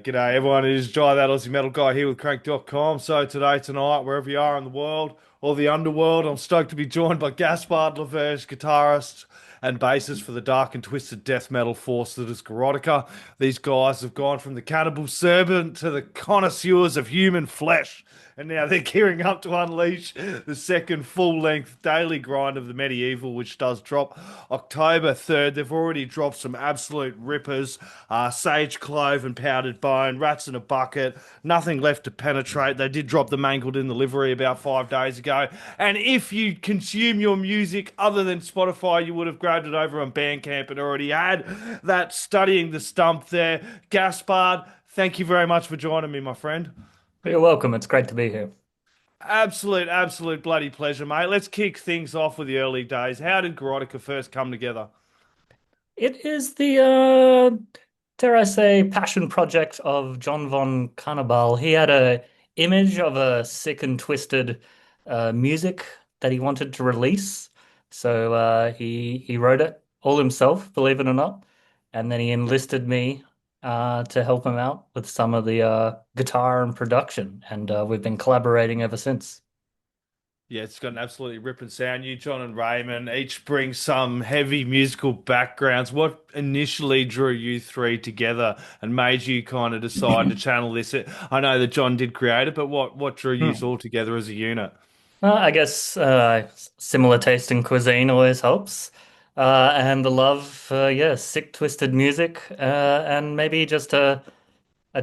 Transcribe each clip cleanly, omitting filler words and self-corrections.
G'day everyone, it is Jai, that Aussie metal guy here with Crannk.com. So today, tonight, wherever you are in the world, or the underworld, I'm stoked to be joined by Gaspard, Verge, guitarist and bassist for the dark and twisted death metal force that is Gorotica. These guys have gone from the cannibal serpent to the connoisseurs of human flesh. And now they're gearing up to unleash the second full-length daily grind of the medieval, which does drop October 3rd. They've already dropped some absolute rippers, Sage, Clove and Powdered Bone, Rats in a Bucket, Nothing Left to Penetrate. They did drop the Mangled in the Livery about 5 days ago. And if you consume your music other than Spotify, you would have grabbed it over on Bandcamp and already had that Studying the Stump there. Gaspard, thank you very much for joining me, my friend. You're welcome. It's great to be here. Absolute bloody pleasure, mate. Let's kick things off with the early days. How did Gorotica first come together? It is the, dare I say, passion project of John von Cannibal. He had a image of a sick and twisted music that he wanted to release. So he wrote it all himself, believe it or not. And then he enlisted me to help him out with some of the guitar and production. And we've been collaborating ever since. Yeah, it's got an absolutely ripping sound. You, John, and Raymond each bring some heavy musical backgrounds. What initially drew you three together and made you kind of decide to channel this? I know that John did create it, but what drew you Hmm. all together as a unit? I guess similar taste in cuisine always helps. And the love for, yeah, sick, twisted music, and maybe just a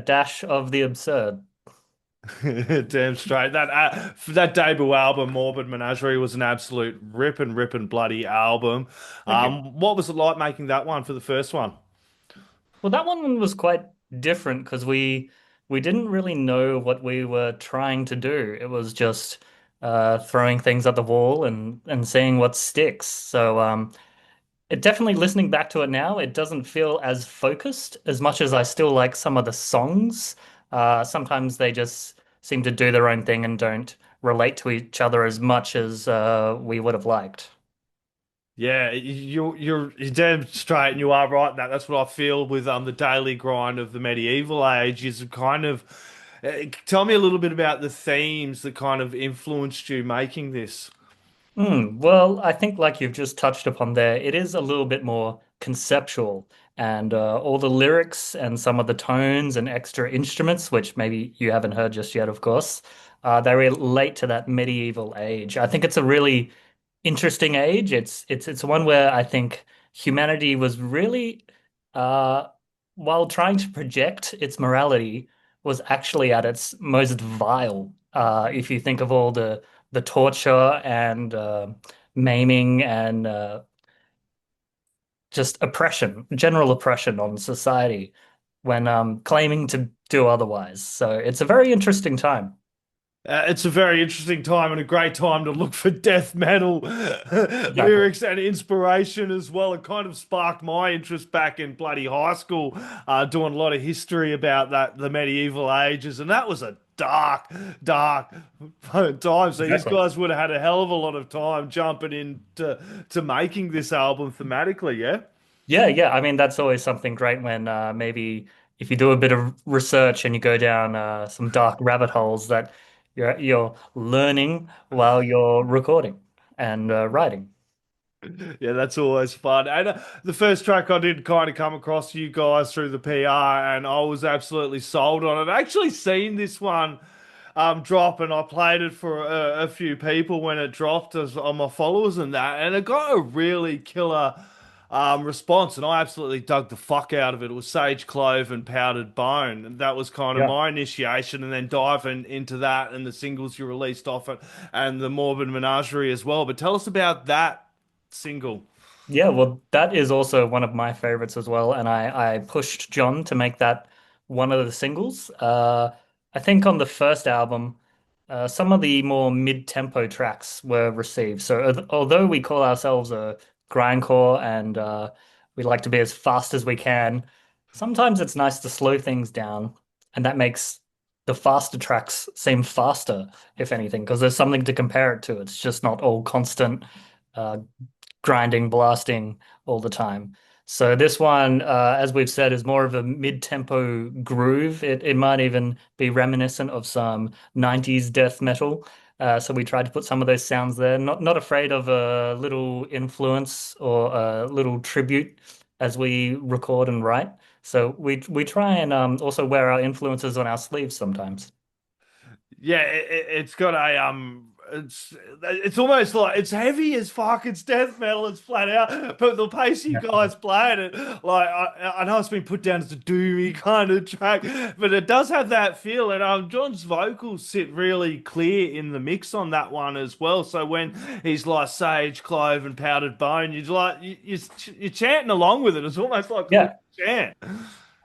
dash of the absurd. Damn straight. That debut album, Morbid Menagerie, was an absolute ripping bloody album. Thank you. What was it like making that one for the first one? Well, that one was quite different because we didn't really know what we were trying to do. It was just throwing things at the wall and seeing what sticks. So it definitely listening back to it now, it doesn't feel as focused as much as I still like some of the songs. Sometimes they just seem to do their own thing and don't relate to each other as much as we would have liked. Yeah, you're damn straight, and you are right in that. That's what I feel with the daily grind of the medieval age is kind of. Tell me a little bit about the themes that kind of influenced you making this. Well, I think like you've just touched upon there, it is a little bit more conceptual, and all the lyrics and some of the tones and extra instruments, which maybe you haven't heard just yet, of course, they relate to that medieval age. I think it's a really interesting age. It's one where I think humanity was really, uh, while trying to project its morality, was actually at its most vile. If you think of all the torture and maiming and just oppression, general oppression on society when claiming to do otherwise. So it's a very interesting time. It's a very interesting time and a great time to look for death metal Exactly. lyrics and inspiration as well. It kind of sparked my interest back in bloody high school, doing a lot of history about the medieval ages, and that was a dark time. So these Exactly. guys would have had a hell of a lot of time jumping into to making this album thematically, yeah? Yeah, yeah. I mean, that's always something great when maybe if you do a bit of research and you go down some dark rabbit holes that you're learning while you're recording and writing. Yeah, that's always fun. And the first track I did kind of come across you guys through the PR, and I was absolutely sold on it. I've actually seen this one drop, and I played it for a few people when it dropped on my followers and that, and it got a really killer response, and I absolutely dug the fuck out of it. It was Sage, Clove, and Powdered Bone, and that was kind of Yeah. my initiation, and then diving into that and the singles you released off it, and the Morbid Menagerie as well. But tell us about that single. Yeah, well, that is also one of my favorites as well, and I pushed John to make that one of the singles. I think on the first album, some of the more mid-tempo tracks were received. So although we call ourselves a grindcore and we like to be as fast as we can, sometimes it's nice to slow things down, and that makes the faster tracks seem faster, if anything, because there's something to compare it to. It's just not all constant. Uh, Grinding, blasting all the time. So this one, as we've said, is more of a mid-tempo groove. It might even be reminiscent of some 90s death metal. So we tried to put some of those sounds there. Not afraid of a little influence or a little tribute as we record and write. So we try and also wear our influences on our sleeves sometimes. Yeah, it's got a it's almost like it's heavy as fuck. It's death metal. It's flat out. But the pace you guys play it, like I know it's been put down as a doomy kind of track, but it does have that feel. And John's vocals sit really clear in the mix on that one as well. So when he's like sage, clove, and powdered bone, you're chanting along with it. It's almost like a little Yeah. chant.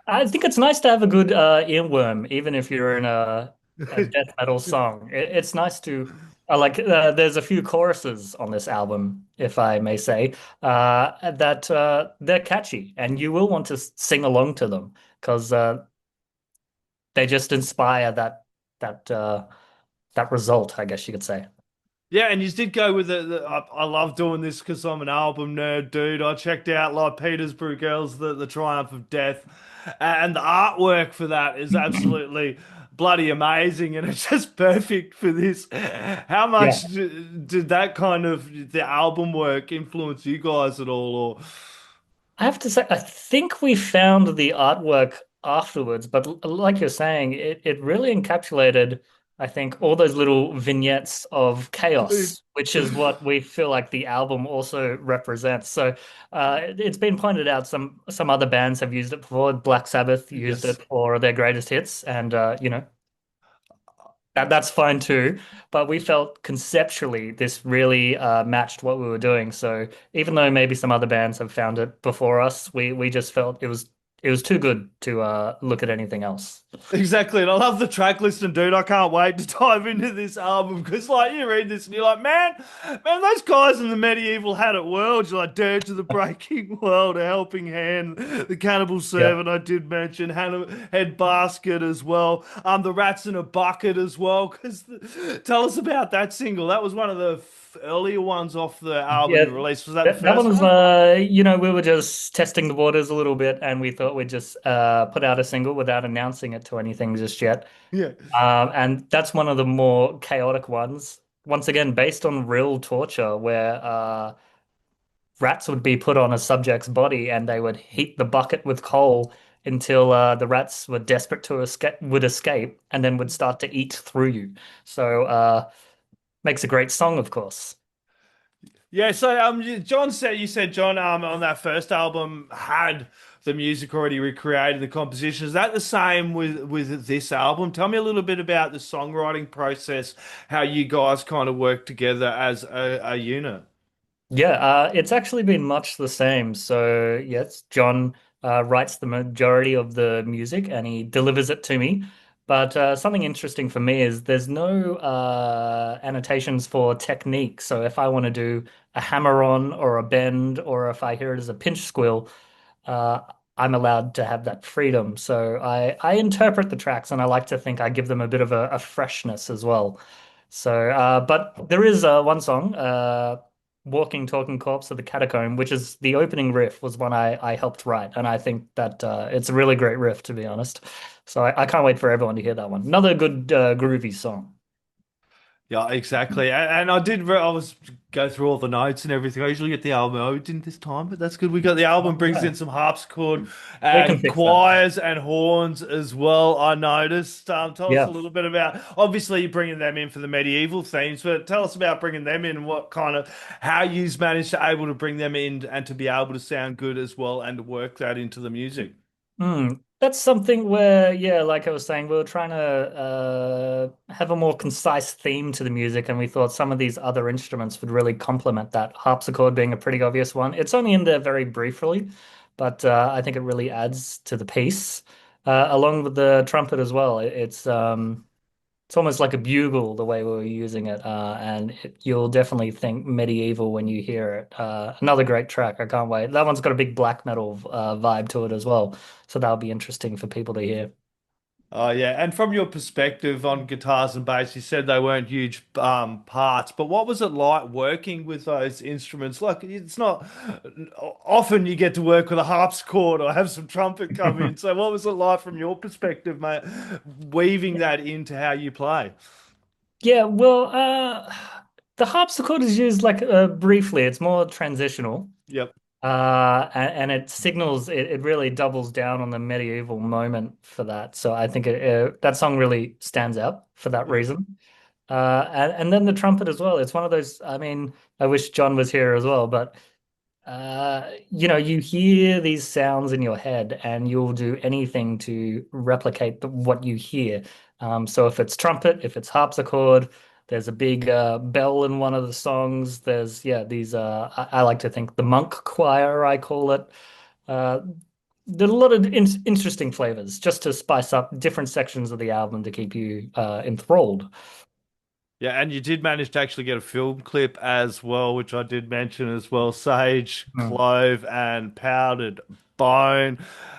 I think it's nice to have a good earworm, even if you're in a death metal song. It's nice to like. There's a few choruses on this album, if I may say, that they're catchy, and you will want to sing along to them because they just inspire that that result, I guess you could say. Yeah, and you did go with I love doing this because I'm an album nerd, dude. I checked out like Peter's Bruegel's the Triumph of Death, and the artwork for that is absolutely bloody amazing, and it's just perfect for this. How Yeah. much did that kind of the album work influence you guys at all? Or I have to say, I think we found the artwork afterwards, but like you're saying, it really encapsulated, I think, all those little vignettes of chaos, which is what we feel like the album also represents. So it's been pointed out some other bands have used it before. Black Sabbath used yes. it for their greatest hits, and that's fine too, but we felt conceptually this really matched what we were doing. So even though maybe some other bands have found it before us, we just felt it was too good to look at anything else. Exactly, and I love the track list, and dude, I can't wait to dive into this album because, like, you read this and you're like, man, those guys in the medieval had it world. You're like, Dirge to the Breaking World, A Helping Hand, the Cannibal Yeah. Servant. I did mention Hannah Head Basket as well. The Rats in a Bucket as well. Tell us about that single. That was one of the earlier ones off the album Yeah, you released. Was that the that one first was, one? we were just testing the waters a little bit, and we thought we'd just put out a single without announcing it to anything just yet. Yeah. And that's one of the more chaotic ones. Once again, based on real torture, where rats would be put on a subject's body and they would heat the bucket with coal until the rats were desperate to escape and then would start to eat through you. So makes a great song, of course. Yeah, so John said you said John on that first album had the music already recreated the composition. Is that the same with this album? Tell me a little bit about the songwriting process, how you guys kind of work together as a unit. Yeah, it's actually been much the same. So, yes, John writes the majority of the music and he delivers it to me. But something interesting for me is there's no annotations for technique. So, if I want to do a hammer on or a bend, or if I hear it as a pinch squill, uh, I'm allowed to have that freedom. So, I interpret the tracks and I like to think I give them a bit of a freshness as well. So, but there is one song. Walking Talking Corpse of the Catacomb, which is the opening riff, was one I helped write, and I think that it's a really great riff, to be honest. So I can't wait for everyone to hear that one. Another good groovy song. Yeah, exactly. And I did. I was go through all the notes and everything. I usually get the album. Oh, didn't this time, but that's good. We got the album brings Yeah. in some harpsichord We can and fix that. choirs and horns as well. I noticed. Tell us a Yeah. little bit about. Obviously, you're bringing them in for the medieval themes, but tell us about bringing them in. And what kind of how you've managed to able to bring them in and to be able to sound good as well and to work that into the music. That's something where, yeah, like I was saying, we were trying to have a more concise theme to the music, and we thought some of these other instruments would really complement that. Harpsichord being a pretty obvious one. It's only in there very briefly, but I think it really adds to the piece, along with the trumpet as well. It's almost like a bugle the way we were using it, and you'll definitely think medieval when you hear it. Another great track. I can't wait. That one's got a big black metal vibe to it as well, so that'll be interesting for people to hear. Oh yeah, and from your perspective on guitars and bass, you said they weren't huge parts, but what was it like working with those instruments? Like, it's not often you get to work with a harpsichord or have some trumpet come in. So what was it like from your perspective, mate, weaving that into how you play? Yeah, well, the harpsichord is used like briefly. It's more transitional. Yep. And it signals it really doubles down on the medieval moment for that. So I think that song really stands out for that Yep. reason. And then the trumpet as well. It's one of those. I mean, I wish John was here as well, but you hear these sounds in your head, and you'll do anything to replicate what you hear. So if it's trumpet, if it's harpsichord, there's a big bell in one of the songs. There's these. I like to think the monk choir, I call it. Uh, there's a lot of interesting flavors just to spice up different sections of the album to keep you enthralled. Yeah, and you did manage to actually get a film clip as well, which I did mention as well. Sage, Mm, clove, and powdered bone.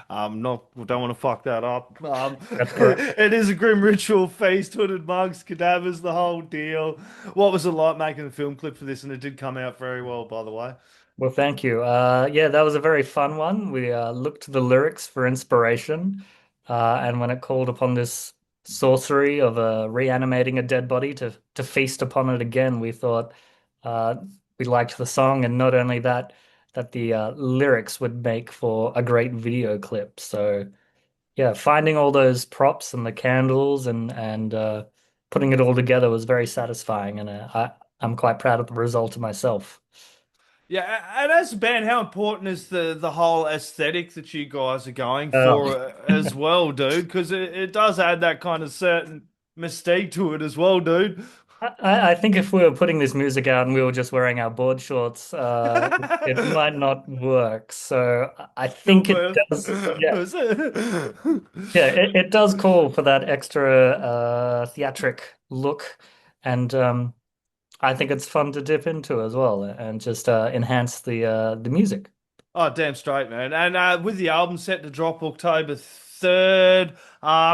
Not don't want to fuck that up. that's correct. It is a grim ritual feast, hooded mugs, cadavers, the whole deal. What was it like making the film clip for this? And it did come out very well, by the way. Well, thank you. Yeah, that was a very fun one. We looked to the lyrics for inspiration, and when it called upon this sorcery of reanimating a dead body to feast upon it again, we thought uh, we liked the song, and not only that, that the lyrics would make for a great video clip. So yeah, finding all those props and the candles and putting it all together was very satisfying, and I'm quite proud of the result of myself. Yeah, and as a band, how important is the whole aesthetic that you guys are going Uh, for as well, dude? Because it does add that kind of certain mystique to it as well, dude. I think if we were putting this music out and we were just wearing our board shorts, it might not work. So I Still think it burn. does. Yeah, yeah, it does call for that extra theatric look, and I think it's fun to dip into as well and just enhance the music. Oh, damn straight, man. And with the album set to drop October 3rd,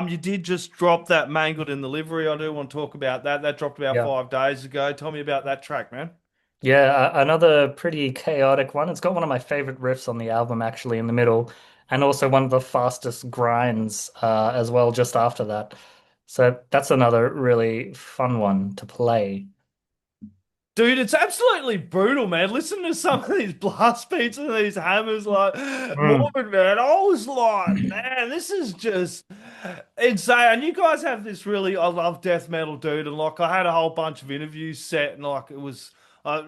you did just drop that Mangled in the Livery. I do want to talk about that. That dropped about Yeah. 5 days ago. Tell me about that track, man. Yeah, another pretty chaotic one. It's got one of my favorite riffs on the album actually in the middle, and also one of the fastest grinds as well just after that. So that's another really fun one to play. Dude, it's absolutely brutal, man. Listen to some of these blast beats and these hammers, like Mm. Morbid, man. I was like, man, this is just insane. And you guys have this really, I love death metal, dude. And like, I had a whole bunch of interviews set, and like, it was uh,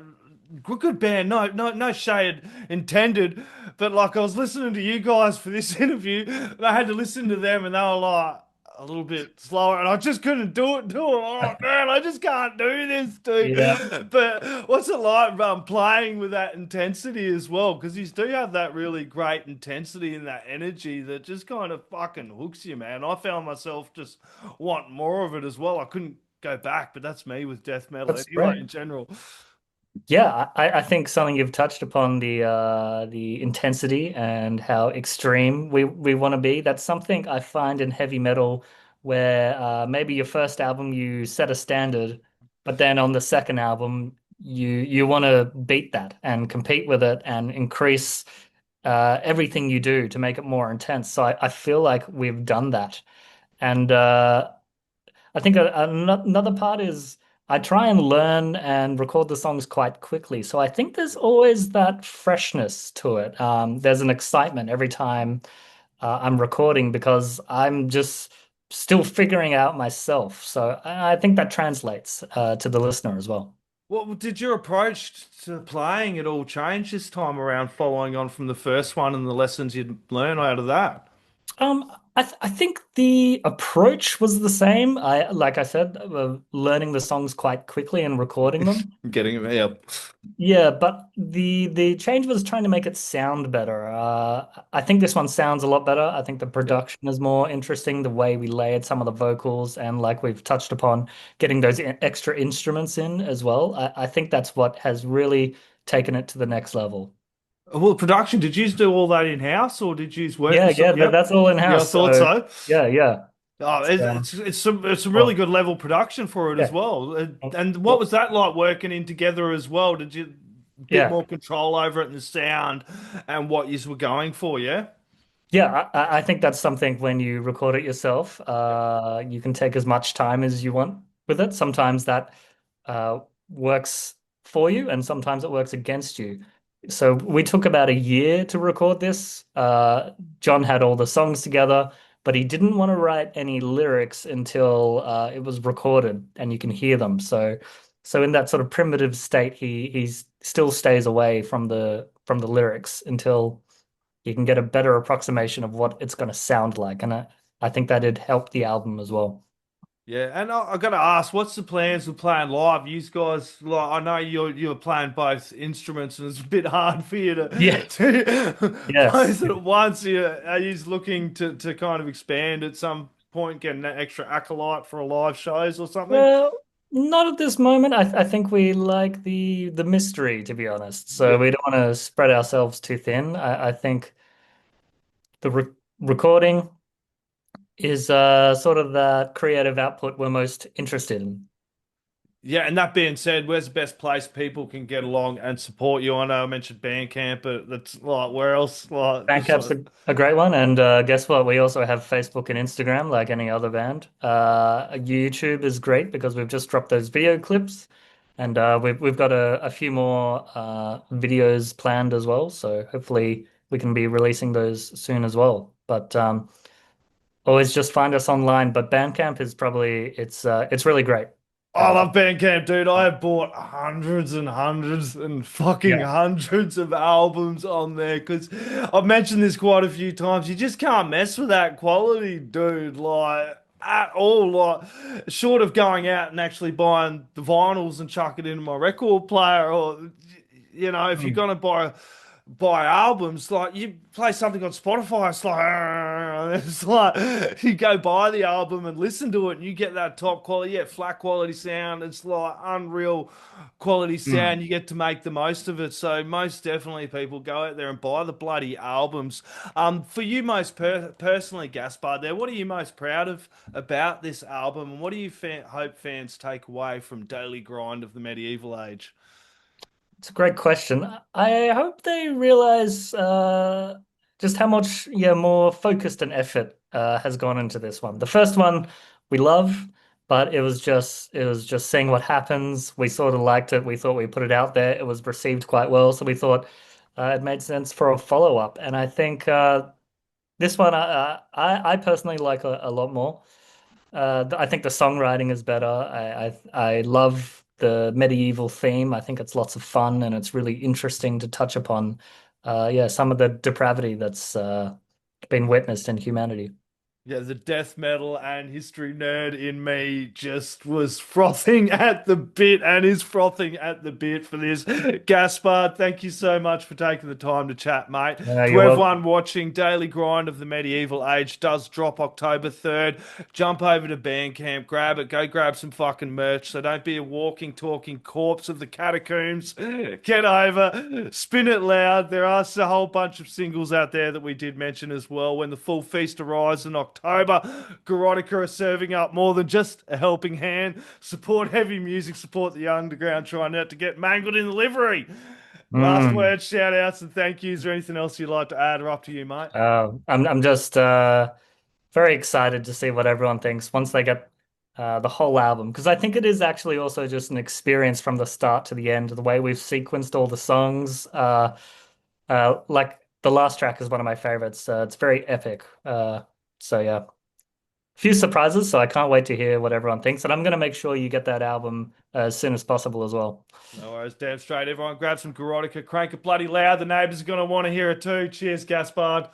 good band. No shade intended. But like, I was listening to you guys for this interview, and I had to listen to them, and they were like, a little bit slower, and I just couldn't do it. Oh man, I just can't do this, dude. Yeah. But what's it like playing with that intensity as well? Because you do have that really great intensity and that energy that just kind of fucking hooks you, man. I found myself just wanting more of it as well. I couldn't go back, but that's me with death metal That's anyway, great. in general. Yeah, I think something you've touched upon the intensity and how extreme we want to be. That's something I find in heavy metal where maybe your first album you set a standard, but then on the second album you want to beat that and compete with it and increase everything you do to make it more intense. So I feel like we've done that. And I think another part is I try and learn and record the songs quite quickly. So I think there's always that freshness to it. There's an excitement every time I'm recording because I'm just still figuring out myself. So I think that translates to the listener as well. What did your approach to playing it all change this time around, following on from the first one and the lessons you'd learned out of that? I think the approach was the same. Like I said, learning the songs quite quickly and recording them. Getting it, yeah. Yeah, but the change was trying to make it sound better. I think this one sounds a lot better. I think the Yep. production is more interesting, the way we layered some of the vocals, and like we've touched upon, getting those extra instruments in as well. I think that's what has really taken it to the next level. Well, production, did you do all that in-house or did you work Yeah, with some? yeah, Yep. that's all Yeah, I in-house. thought So so. yeah, yeah. Oh, So, it's some really well, good level production for it as yeah. well. And what Well, was that like working in together as well? Did you bit yeah. more control over it and the sound and what you were going for? Yeah. Yeah, I think that's something when you record it yourself, you can take as much time as you want with it. Sometimes that works for you, and sometimes it works against you. So we took about a year to record this. John had all the songs together, but he didn't want to write any lyrics until it was recorded and you can hear them. So in that sort of primitive state, he still stays away from the lyrics until you can get a better approximation of what it's going to sound like. And I think that did help the album as well. Yeah, and I got to ask, what's the plans with playing live? You guys, like, I know you're playing both instruments, and it's a bit hard for you Yeah. to play Yes. it at once. Are you looking to kind of expand at some point, get an extra acolyte for a live shows or something? Well, not at this moment. I think we like the mystery, to be honest. So Yeah. we don't want to spread ourselves too thin. I think the recording is sort of the creative output we're most interested in. Yeah, and that being said, where's the best place people can get along and support you? I know I mentioned Bandcamp, but that's like where else? Like just Bandcamp's a great one, and guess what? We also have Facebook and Instagram, like any other band. YouTube is great because we've just dropped those video clips, and we've got a few more videos planned as well. So hopefully we can be releasing those soon as well. But always just find us online. But Bandcamp is probably it's really great. I Uh, love Bandcamp, dude. I have bought hundreds and hundreds and fucking yeah. hundreds of albums on there because I've mentioned this quite a few times. You just can't mess with that quality, dude. Like at all. Like short of going out and actually buying the vinyls and chuck it into my record player, or if you're Mm. gonna buy albums, like you play something on Spotify, it's like it's like you go buy the album and listen to it, and you get that top quality, yeah, flat quality sound. It's like unreal quality Mm. sound. You get to make the most of it. So most definitely, people go out there and buy the bloody albums. For you, most personally, Gaspard, there, what are you most proud of about this album, and what do you hope fans take away from Daily Grind of the Medieval Age? It's a great question. I hope they realize just how much, yeah, more focused and effort has gone into this one. The first one we love, but it was just seeing what happens. We sort of liked it. We thought we put it out there. It was received quite well, so we thought it made sense for a follow-up. And I think this one I personally like a lot more. I think the songwriting is better. I love the medieval theme. I think it's lots of fun and it's really interesting to touch upon. Yeah, some of the depravity that's been witnessed in humanity. Yeah, the death metal and history nerd in me just was frothing at the bit and is frothing at the bit for this. Gaspard, thank you so much for taking the time to chat, mate. To You're everyone welcome. watching, Daily Grind of the Medieval Age does drop October 3rd. Jump over to Bandcamp, grab it, go grab some fucking merch. So don't be a walking, talking corpse of the catacombs. Get over, spin it loud. There are a whole bunch of singles out there that we did mention as well. When the full feast arrives in October, Gorotica are serving up more than just a helping hand. Support heavy music, support the underground, trying not to get mangled in the livery. Last Mm. words, shout outs, and thank yous. Is there anything else you'd like to add or up to you, mate? I'm just very excited to see what everyone thinks once they get the whole album because I think it is actually also just an experience from the start to the end. The way we've sequenced all the songs, like the last track is one of my favorites. It's very epic. So yeah, few surprises. So I can't wait to hear what everyone thinks, and I'm gonna make sure you get that album as soon as possible as well. No worries, damn straight. Everyone grab some Gorotica, crank it bloody loud. The neighbours are going to want to hear it too. Cheers, Gaspard.